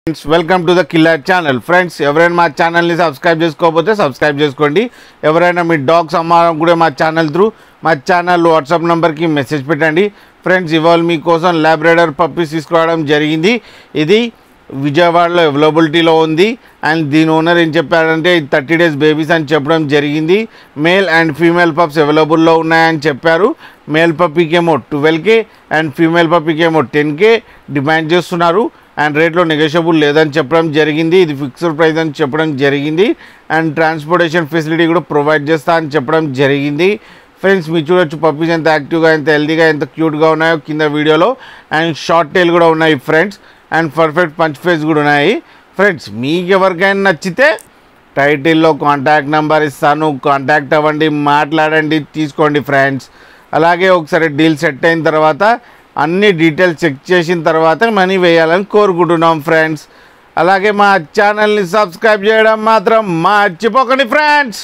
Friends welcome to the killer channel. Friends ఎవరైనా మా ఛానల్ని సబ్స్క్రైబ్ చేసుకోకపోతే సబ్స్క్రైబ్ చేసుకోండి. ఎవరైనా మీ డాగ్స్ అమ్మాలని కూడా మా ఛానల్ వాట్సాప్ నెంబర్కి మెసేజ్ పెట్టండి. ఫ్రెండ్స్ ఇవాళ మీకోసం లాబ్రాడర్ పప్పీస్ తీసుకురావడం జరిగింది. ఇది విజయవాడలో అవైలబిలిటీలో ఉంది. అండ్ దీని ఓనర్ ఏం చెప్పారంటే 30 days బేబీస్ అని చెప్పడం జరిగింది. మేల్ అండ్ ఫీమేల్ పప్స్ అవైలబుల్లో ఉన్నాయని చెప్పారు. మేల్ పప్పీకి ఏమో 12K అండ్ ఫీమేల్ పప్పీకి ఏమో 10K డిమాండ్ చేస్తున్నారు. అండ్ రేట్లో నెగోషియబుల్ లేదని చెప్పడం జరిగింది. ఇది ఫిక్స్డ్ ప్రైస్ అని చెప్పడం జరిగింది. అండ్ ట్రాన్స్పోర్టేషన్ ఫెసిలిటీ కూడా ప్రొవైడ్ చేస్తా అని చెప్పడం జరిగింది. ఫ్రెండ్స్ మీరు చూడొచ్చు పప్పీస్ ఎంత యాక్టివ్గా, ఎంత హెల్తీగా, ఎంత క్యూట్గా ఉన్నాయో కింద వీడియోలో. అండ్ షార్ట్ టైల్ కూడా ఉన్నాయి friends. And perfect punch face కూడా ఉన్నాయి. ఫ్రెండ్స్ మీకు ఎవరికైనా నచ్చితే టైటిల్లో కాంటాక్ట్ నెంబర్ ఇస్తాను, కాంటాక్ట్ అవ్వండి, మాట్లాడండి, తీసుకోండి ఫ్రెండ్స్. అలాగే ఒకసారి డీల్ సెట్ అయిన తర్వాత అన్ని డీటెయిల్స్ చెక్ చేసిన తర్వాత మనీ వేయాలని కోరుకుంటున్నాం ఫ్రెండ్స్. అలాగే మా ఛానల్ని సబ్స్క్రైబ్ చేయడం మాత్రం మర్చిపోకండి ఫ్రెండ్స్.